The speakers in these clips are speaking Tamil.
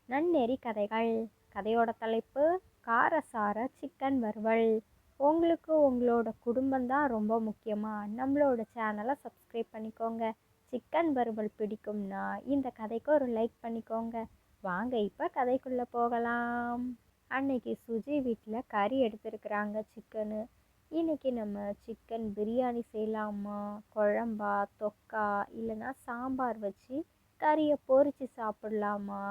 நன்னெறி கதைகள். கதையோட தலைப்பு காரசார சிக்கன் வறுவல். உங்களுக்கு உங்களோட குடும்பம் தான் ரொம்ப முக்கியமா? நம்மளோட சேனலை சப்ஸ்கிரைப் பண்ணிக்கோங்க. சிக்கன் வறுவல் பிடிக்கும்னா இந்த கதைக்கு ஒரு லைக் பண்ணிக்கோங்க. வாங்க இப்போ கதைக்குள்ளே போகலாம். அன்னைக்கு சுஜி வீட்டில் கறி எடுத்துருக்குறாங்க, சிக்கனு. இன்னைக்கு நம்ம சிக்கன் பிரியாணி செய்யலாமா, குழம்பா, தொக்கா, இல்லைன்னா சாம்பார் வச்சு கறியை பொரிச்சு சாப்பிட்லாமா,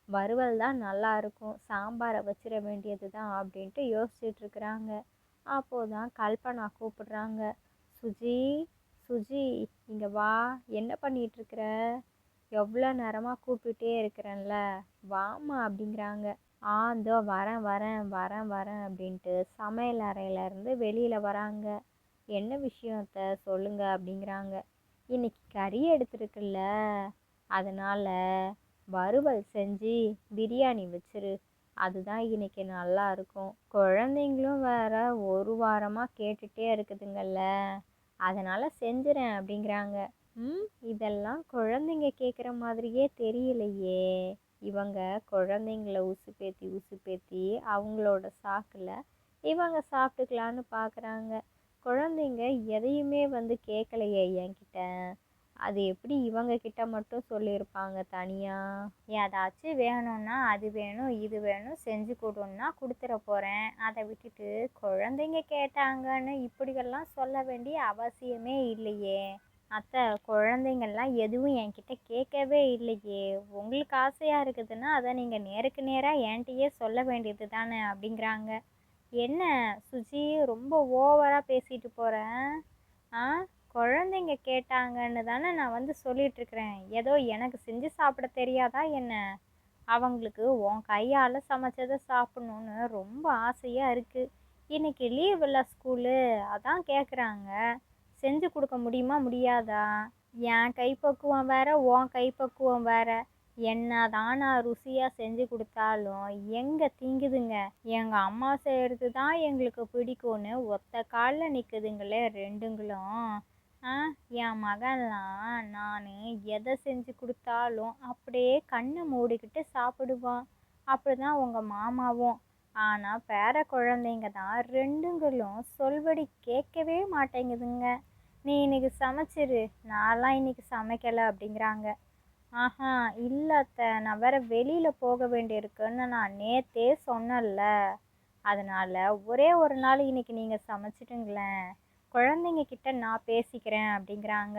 வறுவல் தான் நல்லா இருக்கும், சாம்பாரை வச்சிட வேண்டியது தான் அப்படின்ட்டு யோசிச்சுட்டு இருக்கிறாங்க. அப்போதான் கல்பனா கூப்பிடுறாங்க. சுஜி, சுஜி, இங்கே வா. என்ன பண்ணிகிட்ருக்குற? எவ்வளோ நேரமாக கூப்பிட்டுட்டே இருக்கிறேன்ல, வாமா அப்படிங்கிறாங்க. இதோ வரேன் வரேன் வரேன் வரேன் அப்படின்ட்டு சமையல் அறையிலேருந்து வெளியில் வராங்க. என்ன விஷயத்த சொல்லுங்க அப்படிங்கிறாங்க. இன்னைக்கு கறி எடுத்துருக்குல்ல, அதனால் வறுவல் செஞ்சு பிரியாணி வச்சிரு, அதுதான் இன்னைக்கு நல்லா இருக்கும். குழந்தைங்களும் வேற ஒரு வாரமாக கேட்டுகிட்டே இருக்குதுங்கல்ல, அதனால் செஞ்சுறேன் அப்படிங்கிறாங்க. இதெல்லாம் குழந்தைங்க கேட்குற மாதிரியே தெரியலையே. இவங்க குழந்தைங்கள உசுப்பேத்தி அவங்களோட சாக்கில் இவங்க சாப்பிட்டுக்கலான்னு பார்க்குறாங்க. குழந்தைங்க எதையுமே கேட்கலையே என்கிட்ட. அது எப்படி இவங்க கிட்ட மட்டும் சொல்லியிருப்பாங்க தனியாக? ஏதாச்சும் வேணும்னா அது வேணும் இது வேணும் செஞ்சு கொடுன்னா கொடுத்துட போகிறேன். அதை விட்டுட்டு குழந்தைங்க கேட்டாங்கன்னு இப்படியெல்லாம் சொல்ல வேண்டிய அவசியமே இல்லையே. அத்தை, குழந்தைங்கள்லாம் எதுவும் என்கிட்ட கேட்கவே இல்லையே. உங்களுக்கு ஆசையாக இருக்குதுன்னா அதை நீங்கள் நேருக்கு நேராக என்கிட்டயே சொல்ல வேண்டியது தானே அப்படிங்கிறாங்க. என்ன சுஜி, ரொம்ப ஓவராக பேசிட்டு போகிறேன்? குழந்தைங்க கேட்டாங்கன்னு தானே நான் சொல்லிகிட்ருக்கிறேன். ஏதோ எனக்கு செஞ்சு சாப்பிட தெரியாதா என்ன? அவங்களுக்கு உன் கையால் சமைச்சதை சாப்பிட்ணுன்னு ரொம்ப ஆசையாக இருக்குது. இன்றைக்கி லீவ் இல்லை ஸ்கூலு, அதான் கேட்குறாங்க. செஞ்சு கொடுக்க முடியுமா முடியாதா? என் கைப்பக்குவம் வேற, உன் கைப்பக்குவம் வேற. என்ன தான் நான் ருசியாக செஞ்சு கொடுத்தாலும் எங்கே திங்குதுங்க. எங்கள் அம்மா செய்கிறது தான் எங்களுக்கு பிடிக்கும்னு ஒத்த காலில் நிற்குதுங்களே ரெண்டுங்களும். என் மகன்லாம் நான் எதை செஞ்சு கொடுத்தாலும் அப்படியே கண்ணை மூடிக்கிட்டு சாப்பிடுவான். அப்படிதான் உங்கள் மாமாவும். ஆனால் பேர குழந்தைங்க தான் ரெண்டுங்களும் சொல்படி கேட்கவே மாட்டேங்குதுங்க. நீ இன்னைக்கு சமைச்சிரு, நான்லாம் இன்னைக்கு சமைக்கலை அப்படிங்கிறாங்க. இல்லை அத்தை, நான் வேற வெளியில் போக வேண்டியிருக்குன்னு நான் நேற்றே சொன்னல, அதனால் ஒரே ஒரு நாள் இன்னைக்கு நீங்கள் சமைச்சிட்டுங்களேன், குழந்தைங்க கிட்ட நான் பேசிக்கிறேன் அப்படிங்கிறாங்க.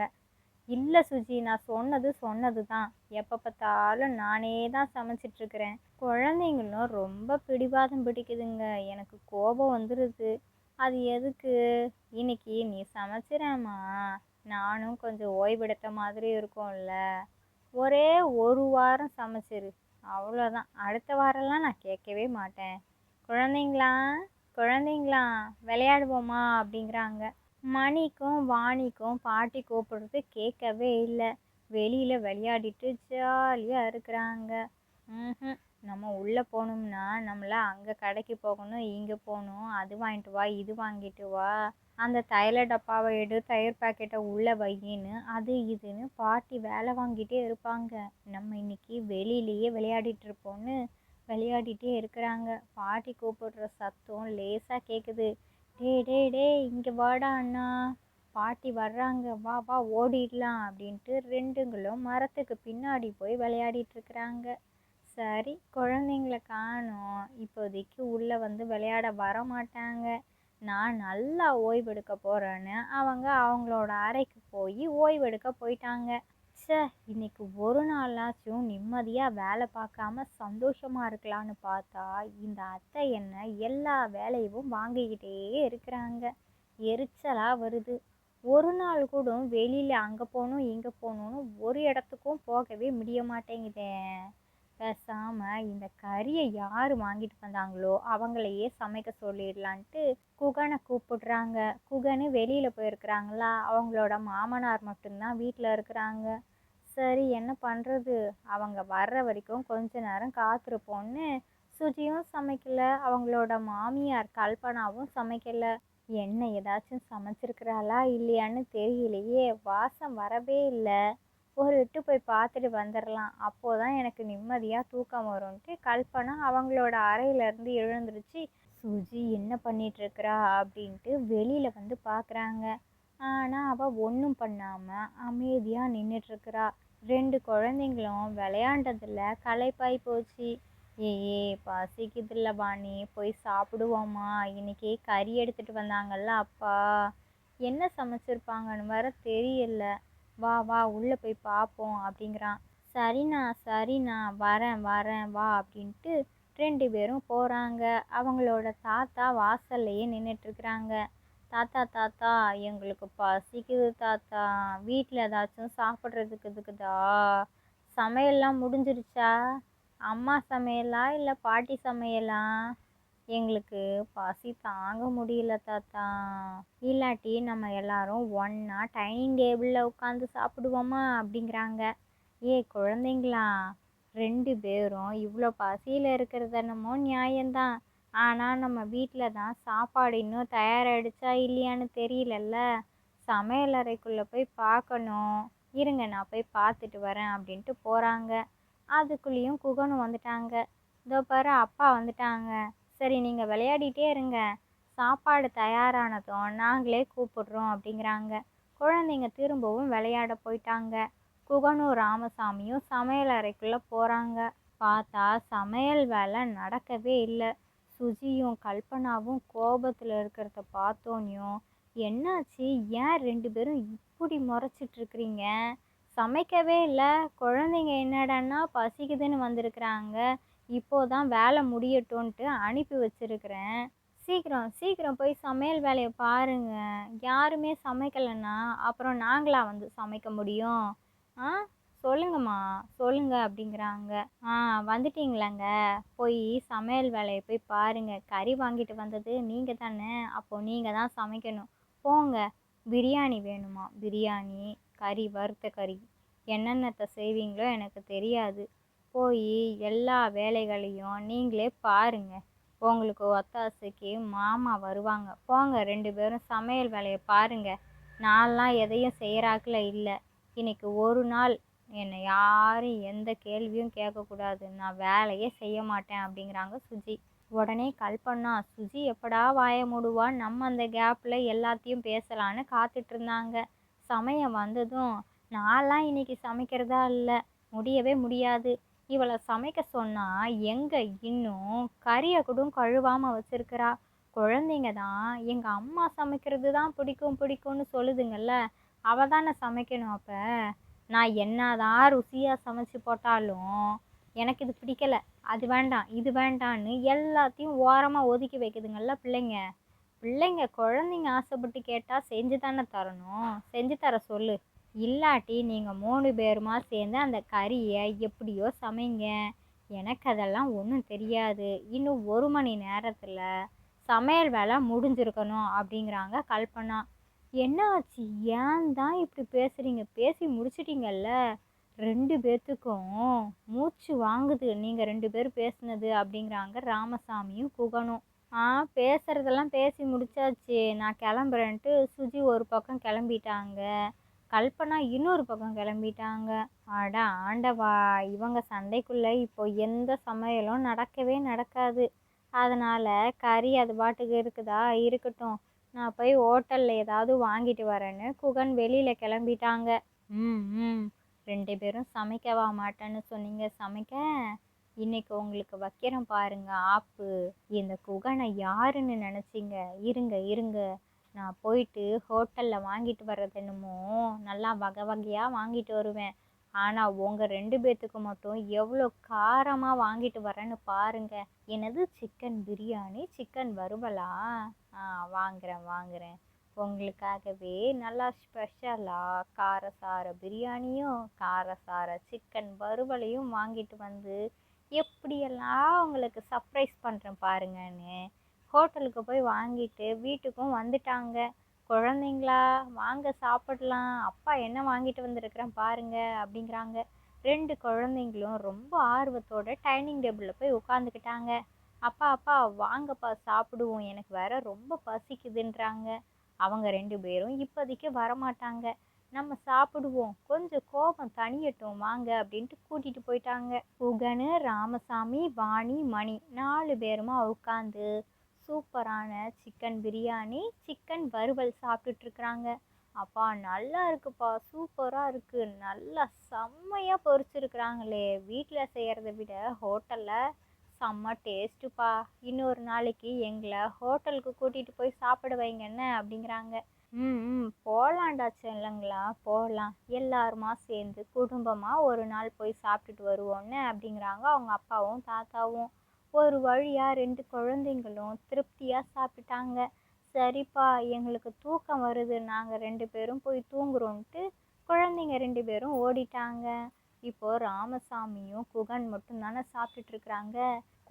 இல்லை சுஜி, நான் சொன்னது தான். எப்போ பார்த்தாலும் நானே தான் சமைச்சிட்ருக்கிறேன். குழந்தைங்களும் ரொம்ப பிடிவாதம் பிடிக்குதுங்க. எனக்கு கோபம் வந்துடுது. அது எதுக்கு? இன்னைக்கு நீ சமைச்சிடேம்மா, நானும் கொஞ்சம் ஓய்வெடுத்த மாதிரி இருக்கும்ல. ஒரே ஒரு வாரம் சமைச்சிரு, அவ்வளோதான். அடுத்த வாரம்லாம் நான் கேட்கவே மாட்டேன். குழந்தைங்களா குழந்தைங்களா விளையாடுவோமா அப்படிங்கிறாங்க. மணிக்கும் வாணிக்கும் பாட்டி கூப்பிடுறது கேட்கவே இல்லை. வெளியில் விளையாடிட்டு ஜாலியாக இருக்கிறாங்க. நம்ம உள்ளே போகணும்னா நம்மளை அங்கே கடைக்கு போகணும், இங்கே போகணும், அது வாங்கிட்டு வா இது வாங்கிட்டு வா, அந்த தைல டப்பாவை எடு, தயிர் பாக்கெட்டை உள்ளே வையின்னு அது இதுன்னு பாட்டி வேலை வாங்கிட்டே இருப்பாங்க. நம்ம இன்னைக்கு வெளியிலேயே விளையாடிட்டு இருப்போம்னு விளையாடிட்டே இருக்கிறாங்க. பாட்டி கூப்பிடுற சத்தம் லேசாக கேட்குது. டே டே டே, இங்கே வாடா அண்ணா, பாட்டி வர்றாங்க, வா வா ஓடிடலாம் அப்படின்ட்டு ரெண்டுங்களும் மரத்துக்கு பின்னாடி போய் விளையாடிட்டு இருக்கிறாங்க. சரி, குழந்தைங்கள காணோம், இப்போதைக்கு உள்ளே விளையாட வர மாட்டாங்க, நான் நல்லா ஓய்வெடுக்க போகிறேன்னு அவங்க அவங்களோட அறைக்கு போய் ஓய்வெடுக்க போயிட்டாங்க. இன்னைக்கு ஒரு நாளாச்சும் நிம்மதியாக வேலை பார்க்காம சந்தோஷமாக இருக்கலான்னு பார்த்தா இந்த அத்தை என்ன எல்லா வேலையும் வாங்கிக்கிட்டே இருக்கிறாங்க. எரிச்சலாக வருது. ஒரு நாள் கூட வெளியில் அங்கே போகணும் இங்கே போகணுன்னு ஒரு இடத்துக்கும் போகவே முடிய மாட்டேங்குதே. பேசாமல் இந்த கறியை யார் வாங்கிட்டு வந்தாங்களோ அவங்களையே சமைக்க சொல்லிடலான்ட்டு குகனை கூப்பிடுறாங்க. குகனு வெளியில் போயிருக்கிறாங்களா, அவங்களோட மாமனார் மட்டும்தான் வீட்டில் இருக்கிறாங்க. சரி, என்ன பண்ணுறது, அவங்க வர்ற வரைக்கும் கொஞ்ச நேரம் காத்திருப்போன்னு சுஜியும் சமைக்கல, அவங்களோட மாமியார் கல்பனாவும் சமைக்கல. என்ன ஏதாச்சும் சமைச்சிருக்கிறாளா இல்லையான்னு தெரியலையே, வாசம் வரவே இல்லை. ஒரு எட்டு போய் பார்த்துட்டு வந்துடலாம், அப்போதான் எனக்கு நிம்மதியாக தூக்கம் வரும்ன்ட்டு கல்பனா அவங்களோட அறையிலேருந்து எழுந்துருச்சு. சுஜி என்ன பண்ணிட்டு இருக்கிறா அப்படின்ட்டு வெளியில் வந்து பார்க்குறாங்க. ஆனால் அவள் ஒன்றும் பண்ணாமல் அமைதியாக நின்றுட்டுருக்குறா. ரெண்டு குழந்தைங்களும் விளையாண்டதில் களைப்பாய் போச்சு. ஏ பசிக்குதுல்ல பாணி, போய் சாப்பிடுவோமா, இன்னைக்கு கறி எடுத்துகிட்டு வந்தாங்கல்ல அப்பா, என்ன சமைச்சிருப்பாங்கன்னு வேற தெரியல, வா வா உள்ளே போய் பார்ப்போம் அப்படிங்கிறான். சரிண்ணா சரிண்ணா, வரேன் வரேன் வா அப்படின்ட்டு ரெண்டு பேரும் போகிறாங்க. அவங்களோட தாத்தா வாசல்லையே நின்றுட்டுருக்குறாங்க. தாத்தா தாத்தா, எங்களுக்கு பசிக்குது தாத்தா, வீட்டில் ஏதாச்சும் சாப்பிட்றதுக்கு இருக்குதா, சமையல்லாம் முடிஞ்சிருச்சா, அம்மா சமையலா இல்லை பாட்டி சமையலா, எங்களுக்கு பசி தாங்க முடியல தாத்தா, இல்லாட்டி நம்ம எல்லாரும் ஒன்றா டைனிங் டேபிளில் உட்காந்து சாப்பிடுவோமா அப்படிங்கிறாங்க. குழந்தைங்களா, ரெண்டு பேரும் இவ்வளோ பசியில் இருக்கிறது என்னமோ நியாயம்தான். ஆனால் நம்ம வீட்டில் தான் சாப்பாடு இன்னும் தயாராகிடுச்சா இல்லையான்னு தெரியலல்ல, சமையல் அறைக்குள்ளே போய் பார்க்கணும், இருங்க நான் போய் பார்த்துட்டு வரேன் அப்படின்ட்டு போகிறாங்க. அதுக்குள்ளேயும் குகனும் வந்துட்டாங்க. இதோ பாரு அப்பா வந்துட்டாங்க, சரி நீங்கள் விளையாடிட்டே இருங்க, சாப்பாடு தயாரானதும் நாங்களே கூப்பிடுறோம் அப்படிங்கிறாங்க. குழந்தைங்க திரும்பவும் விளையாட போயிட்டாங்க. குகனும் ராமசாமியும் சமையல் அறைக்குள்ளே போகிறாங்க. பார்த்தா சமையல் வேலை நடக்கவே இல்லை. சுஜியும் கல்பனாவும் கோபத்தில் இருக்கிறத பார்த்தோன்னையும், என்னாச்சு, ஏன் ரெண்டு பேரும் இப்படி முறைச்சிட்ருக்குறீங்க, சமைக்கவே இல்லை, குழந்தைங்க என்னடான்னா பசிக்குதுன்னு வந்திருக்கிறாங்க, இப்போதான் வேலை முடியட்டும்ன்ட்டு அனுப்பி வச்சிருக்கிறேன், சீக்கிரம் சீக்கிரம் போய் சமையல் வேலையை பாருங்க, யாருமே சமைக்கலைன்னா அப்புறம் நாங்களா வந்து சமைக்க முடியும், ஆ சொல்லுங்கம்மா சொல்லுங்க அப்படிங்கிறாங்க. வந்துட்டீங்களாங்க, போய் சமையல் வேலையை போய் பாருங்க, கறி வாங்கிட்டு வந்தது நீங்கள் தானே, அப்போது நீங்கள் தான் சமைக்கணும், போங்க. பிரியாணி வேணுமா, பிரியாணி, கறி, வறுத்த கறி, என்னென்னத்தை செய்வீங்களோ எனக்கு தெரியாது, போய் எல்லா வேலைகளையும் நீங்களே பாருங்க, உங்களுக்கு ஒத்தாசைக்கு மாமா வருவாங்க, போங்க ரெண்டு பேரும் சமையல் வேலையை பாருங்க, நான்லாம் எதையும் செய்கிறாக்கில் இல்லை, இன்னைக்கு ஒரு நாள் என்னை யாரும் எந்த கேள்வியும் கேட்கக்கூடாது, நான் வேலையே செய்ய மாட்டேன் அப்படிங்கிறாங்க சுஜி. உடனே கல்பனா, சுஜி எப்படா வாய மூடுவா, நம்ம அந்த கேப்பில் எல்லாத்தையும் பேசலான்னு காத்துட்டு இருந்தாங்க. சமயம் வந்ததும், நான்லாம் இன்னைக்கு சமைக்கிறதா இல்லை, முடியவே முடியாது, இவளை சமைக்க சொன்னால் எங்கே இன்னும் கறியை கூட கழுவாமல் வச்சிருக்கிறா, குழந்தைங்க தான் எங்கள் அம்மா சமைக்கிறது தான் பிடிக்கும் பிடிக்கும்னு சொல்லுதுங்கள்ல, அவள் தானே சமைக்கணும், அப்போ நான் என்னதான் ருசியாக சமைச்சு போட்டாலும் எனக்கு இது பிடிக்கலை, அது வேண்டாம் இது வேண்டான்னு எல்லாத்தையும் ஓரமாக ஒதுக்கி வைக்குதுங்கள்ல பிள்ளைங்க. பிள்ளைங்க குழந்தைங்க ஆசைப்பட்டு கேட்டால் செஞ்சு தானே தரணும், செஞ்சு தர சொல்லு, இல்லாட்டி நீங்கள் 3 பேருமா சேர்ந்து அந்த கறியை எப்படியோ சமைங்க, எனக்கு அதெல்லாம் ஒன்றும் தெரியாது, இன்னும் 1 மணி நேரத்தில் சமையல் வேலை முடிஞ்சிருக்கணும் அப்படிங்கிறாங்க கல்பனா. என்ன ஆச்சு, ஏன் தான் இப்படி பேசுகிறீங்க, பேசி முடிச்சிட்டிங்கல்ல, ரெண்டு பேர்த்துக்கும் மூச்சு வாங்குது நீங்கள் ரெண்டு பேரும் பேசுனது அப்படிங்கிறாங்க ராமசாமியும் குகனும். பேசுகிறதெல்லாம் பேசி முடிச்சாச்சு, நான் கிளம்புறேன்ட்டு சுஜி ஒரு பக்கம் கிளம்பிட்டாங்க, கல்பனா இன்னொரு பக்கம் கிளம்பிட்டாங்க. அட ஆண்டவா, இவங்க சண்டைக்குள்ளே இப்போ எந்த சமையலும் நடக்கவே நடக்காது, அதனால் கறி அது பாட்டுக்கு இருக்குதா இருக்கட்டும், நான் போய் ஹோட்டலில் ஏதாவது வாங்கிட்டு வரேன்னு குகன் வெளியில் கிளம்பிட்டாங்க. ம் ரெண்டு பேரும் சமைக்கவா மாட்டேன்னு சொன்னீங்க, சமைக்க இன்னைக்கு உங்களுக்கு வைக்கிறேன் பாருங்க ஆப்பு, இந்த குகனை யாருன்னு நினச்சிங்க, இருங்க இருங்க, நான் போயிட்டு ஹோட்டலில் வாங்கிட்டு வர்றது என்னமோ நல்லா வகை வகையாக வாங்கிட்டு வருவேன், ஆனால் உங்கள் ரெண்டு பேர்த்துக்கு மட்டும் எவ்வளோ காரமாக வாங்கிட்டு வரேன்னு பாருங்க. என்னது, சிக்கன் பிரியாணி, சிக்கன் வறுவலா, வாங்குகிறேன் வாங்குகிறேன், உங்களுக்காகவே நல்லா ஸ்பெஷலாக காரசார பிரியாணியும் காரசார சிக்கன் வறுவலையும் வாங்கிட்டு வந்து எப்படியெல்லாம் உங்களுக்கு சர்ப்ரைஸ் பண்ணுறேன் பாருங்கன்னு ஹோட்டலுக்கு போய் வாங்கிட்டு வீட்டுக்கும் வந்துட்டாங்க. குழந்தைங்களா வாங்க சாப்பிடலாம், அப்பா என்ன வாங்கிட்டு வந்திருக்கிறேன் பாருங்க அப்படிங்கிறாங்க. ரெண்டு குழந்தைங்களும் ரொம்ப ஆர்வத்தோட டைனிங் டேபிளில் போய் உட்காந்துக்கிட்டாங்க. அப்பா அப்பா வாங்கப்பா சாப்பிடுவோம், எனக்கு வேற ரொம்ப பசிக்குதுன்றாங்க. அவங்க ரெண்டு பேரும் இப்போதைக்கு வரமாட்டாங்க, நம்ம சாப்பிடுவோம், கொஞ்சம் கோபம் தணியட்டும் வாங்க அப்படின்ட்டு கூட்டிட்டு போயிட்டாங்க. குகனு, ராமசாமி, வாணி, மணி 4 பேருமா உட்காந்து சூப்பரான சிக்கன் பிரியாணி, சிக்கன் வறுவல் சாப்பிட்டுட்டு இருக்கிறாங்க. அப்பா நல்லா இருக்குப்பா, சூப்பராக இருக்கு, நல்லா செம்மையாக பொரிச்சிருக்கிறாங்களே, வீட்டில் செய்கிறத விட ஹோட்டலில் செம்ம டேஸ்ட்டுப்பா, இன்னொரு நாளைக்கு எங்களை ஹோட்டலுக்கு கூட்டிகிட்டு போய் சாப்பிட வைங்க என்ன அப்படிங்கிறாங்க. போகலான்டா செல்லங்களா, போகலாம், எல்லாருமா சேர்ந்து குடும்பமாக ஒரு நாள் போய் சாப்பிட்டுட்டு வருவோன்னு அப்படிங்கிறாங்க அவங்க அப்பாவும் தாத்தாவும். ஒரு வழியாக 2 குழந்தைங்களும் திருப்தியாக சாப்பிட்டாங்க. சரிப்பா, எங்களுக்கு தூக்கம் வருது, நாங்கள் 2 பேரும் போய் தூங்குறோன்ட்டு குழந்தைங்க 2 பேரும் ஓடிட்டாங்க. இப்போ ராமசாமியும் குகன் மட்டும் தானே சாப்பிட்டுட்டு இருக்கிறாங்க.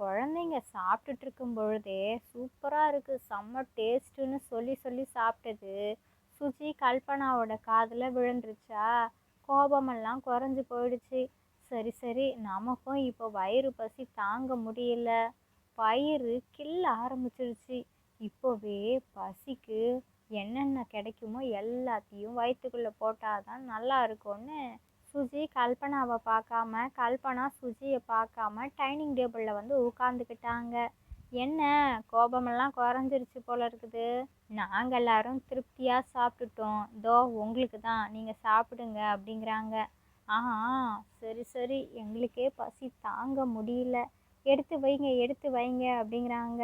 குழந்தைங்க சாப்பிட்டுட்டு இருக்கும் பொழுதே சூப்பராக இருக்குது, செம்ம டேஸ்ட்டுன்னு சொல்லி சொல்லி சாப்பிட்டது சுஜி கல்பனாவோட காதில் விழுந்துருச்சா. கோபமெல்லாம் குறைஞ்சி போயிடுச்சு. சரி சரி, நமக்கும் இப்போ வயிறு பசி தாங்க முடியல, வயிறு கிள்ள ஆரம்பிச்சிருச்சு. இப்போவே பசிக்கு என்னென்ன கிடைக்குமோ எல்லாத்தையும் வயிற்றுக்குள்ளே போட்டாதான் நல்லா இருக்கும்னு சுஜி கல்பனாவை பார்க்காம, கல்பனா சுஜியை பார்க்காம டைனிங் டேபிளில் வந்து உட்காந்துக்கிட்டாங்க. என்ன, கோபமெல்லாம் குறைஞ்சிருச்சு போல இருக்குது, நாங்கள் எல்லாரும் திருப்தியாக சாப்பிட்டுட்டோம், இதோ உங்களுக்கு தான், நீங்கள் சாப்பிடுங்க அப்படிங்கிறாங்க. ஆஹா, சரி சரி, எங்களுக்கே பசி தாங்க முடியல, எடுத்து வைங்க எடுத்து வைங்க அப்படிங்கிறாங்க.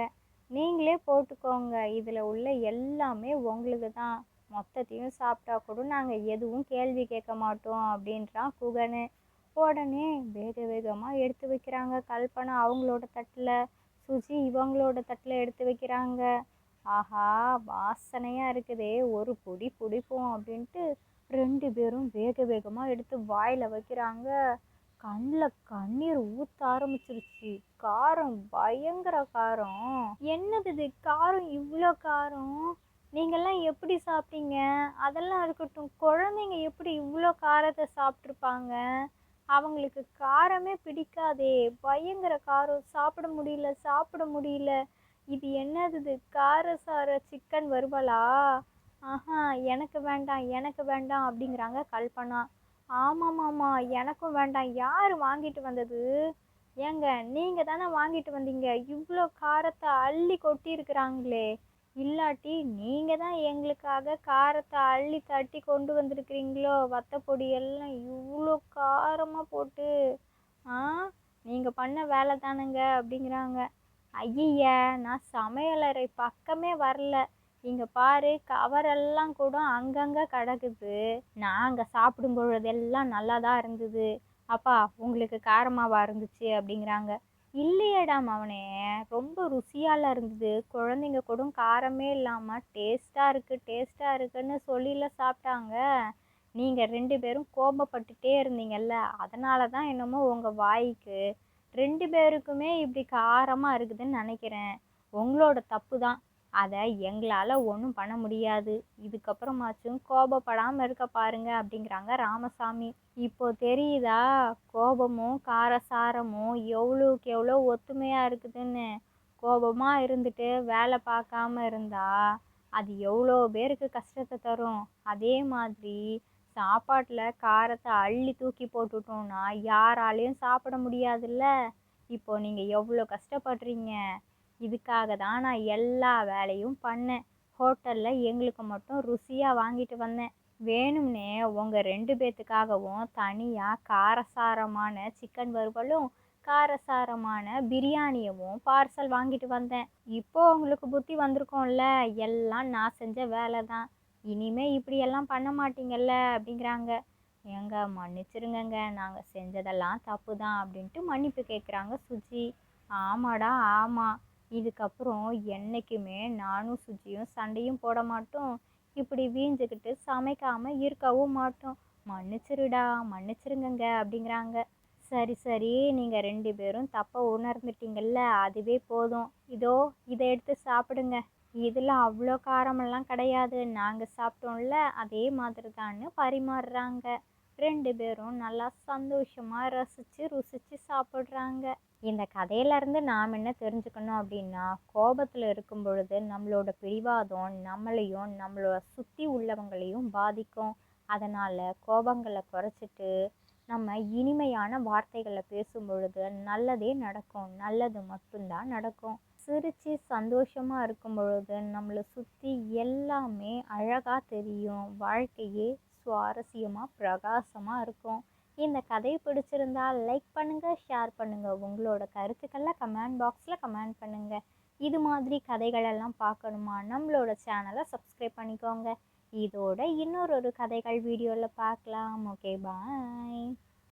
நீங்களே போட்டுக்கோங்க, இதில் உள்ள எல்லாமே உங்களுக்கு தான், மொத்தத்தையும் சாப்பிட்டா கூட நாங்கள் எதுவும் கேள்வி கேட்க மாட்டோம் அப்படின்றான் குகனு. உடனே வேக வேகமாக எடுத்து வைக்கிறாங்க கல்பனா அவங்களோட தட்டில், சுஜி இவங்களோட தட்டில் எடுத்து வைக்கிறாங்க. ஆஹா, வாசனையாக இருக்குதே, ஒரு பொடி பிடிப்போம் அப்படின்ட்டு 2 பேரும் வேக வேகமாக எடுத்து வாயில் வைக்கிறாங்க. கண்ணில் கண்ணீர் ஊற்ற ஆரம்பிச்சிருச்சு. காரம், பயங்கர காரம். என்னது இது, காரம் இவ்வளோ காரம், நீங்கள்லாம் எப்படி சாப்பிட்டீங்க? அதெல்லாம் இருக்கட்டும், குழந்தைங்க எப்படி இவ்வளோ காரத்தை சாப்பிட்ருப்பாங்க? அவங்களுக்கு காரமே பிடிக்காதே, பயங்கர காரம், சாப்பிட முடியல சாப்பிட முடியல. இது என்னது இது, காரசார சிக்கன் வறுவலா? ஆஹா, எனக்கு வேண்டாம் எனக்கு வேண்டாம் அப்படிங்கிறாங்க கல்பனா. ஆமாமாம்மா, எனக்கும் வேண்டாம், யார் வாங்கிட்டு வந்தது? ஏங்க, நீங்கள் தானே வாங்கிட்டு வந்தீங்க, இவ்வளோ காரத்தை அள்ளி கொட்டி இருக்கிறாங்களே, இல்லாட்டி நீங்கள் தான் எங்களுக்காக காரத்தை அள்ளி தட்டி கொண்டு வந்திருக்கிறீங்களோ, வத்தப்பொடி எல்லாம் இவ்வளோ காரமாக போட்டு. ஆ, நீங்கள் பண்ண வேலை தானுங்க அப்படிங்கிறாங்க. ஐய, நான் சமையலறை பக்கமே வரல, இங்கே பாரு, கவரெல்லாம் கூட அங்கங்கே கிடக்குது, நாங்கள் சாப்பிடும் பொழுதெல்லாம் நல்லா தான் இருந்தது, அப்பா உங்களுக்கு காரமாவா இருந்துச்சு அப்படிங்கிறாங்க. இல்லையேடா மவனே, ரொம்ப ருசியால இருந்தது, குழந்தைங்க கூட காரமே இல்லாமல் டேஸ்ட்டாக இருக்குது டேஸ்ட்டாக இருக்குன்னு சொல்லில சாப்பிட்டாங்க, நீங்கள் 2 பேரும் கோபப்பட்டுட்டே இருந்தீங்கல்ல, அதனால தான் என்னமோ உங்கள் வாய்க்கு 2 பேருக்குமே இப்படி காரமாக இருக்குதுன்னு நினைக்கிறேன், உங்களோட தப்பு தான், அதை எங்களால் ஒன்றும் பண்ண முடியாது, இதுக்கப்புறமாச்சும் கோபப்படாமல் இருக்க பாருங்க அப்படிங்கிறாங்க ராமசாமி. இப்போ தெரியுதா, கோபமும் காரசாரமும் எவ்வளோக்கு எவ்வளோ ஒத்துமையாக இருக்குதுன்னு. கோபமாக இருந்துட்டு வேலை பார்க்காம இருந்தா அது எவ்வளோ பேருக்கு கஷ்டத்தை தரும். அதே மாதிரி சாப்பாட்டில் காரத்தை அள்ளி தூக்கி போட்டுட்டோம்னா யாராலையும் சாப்பிட முடியாதுல்ல. இப்போ நீங்கள் எவ்வளோ கஷ்டப்படுறீங்க, இதுக்காக தான் நான் எல்லா வேலையும் பண்ணேன், ஹோட்டலில் எங்களுக்கு மட்டும் ருசியாக வாங்கிட்டு வந்தேன், வேணும்னே உங்கள் 2 பேர்த்துக்காகவும் தனியாக காரசாரமான சிக்கன் வறுவலும் காரசாரமான பிரியாணியவும் பார்சல் வாங்கிட்டு வந்தேன். இப்போ உங்களுக்கு புத்தி வந்திருக்கோம்ல, எல்லாம் நான் செஞ்ச வேலை தான், இனிமே இப்படியெல்லாம் பண்ண மாட்டீங்கல்ல அப்படிங்கிறாங்க. ஏங்க மன்னிச்சிருங்கங்க, நாங்கள் செஞ்சதெல்லாம் தப்பு தான் அப்படின்ட்டு மன்னிப்பு கேட்குறாங்க சுஜி. ஆமாடா ஆமாம், இதுக்கப்புறம் என்றைக்குமே நானும் சுஜியும் சண்டையும் போட மாட்டோம், இப்படி வீஞ்சிக்கிட்டு சமைக்காமல் இருக்கவும் மாட்டோம், மன்னிச்சிருடா மன்னிச்சிருங்கங்க அப்படிங்கிறாங்க. சரி சரி, நீங்கள் 2 பேரும் தப்பை உணர்ந்துட்டீங்கல்ல, அதுவே போதும், இதோ இதை எடுத்து சாப்பிடுங்க, இதில் அவ்வளோ காரமெல்லாம் கிடையாது, நாங்கள் சாப்பிட்டோம்ல அதே மாதிரி தான்னு பரிமாறுறாங்க. 2 பேரும் நல்லா சந்தோஷமாக ரசித்து ருசித்து சாப்பிட்றாங்க. இந்த கதையிலேருந்து நாம் என்ன தெரிஞ்சுக்கணும் அப்படின்னா, கோபத்தில் இருக்கும் பொழுது நம்மளோட பிடிவாதம் நம்மளையும் நம்மளோட சுற்றி உள்ளவங்களையும் பாதிக்கும். அதனால் கோபங்களை குறைச்சிட்டு நம்ம இனிமையான வார்த்தைகளை பேசும் பொழுது நல்லதே நடக்கும், நல்லது மட்டும்தான் நடக்கும். சிரித்து சந்தோஷமாக இருக்கும் பொழுது நம்மளை சுற்றி எல்லாமே அழகாக தெரியும், வாழ்க்கையே சுவாரஸ்யமாக பிரகாசமாக இருக்கும். இந்த கதை பிடிச்சிருந்தா லைக் பண்ணுங்கள், ஷேர் பண்ணுங்கள், உங்களோட கருத்துக்களை கமெண்ட் பாக்ஸில் கமெண்ட் பண்ணுங்கள். இது மாதிரி கதைகளெல்லாம் பார்க்கணுமா நம்மளோட சேனலை சப்ஸ்கிரைப் பண்ணிக்கோங்க. இதோட இன்னொரு கதைகள் வீடியோவில் பார்க்கலாம். ஓகே, பாய்.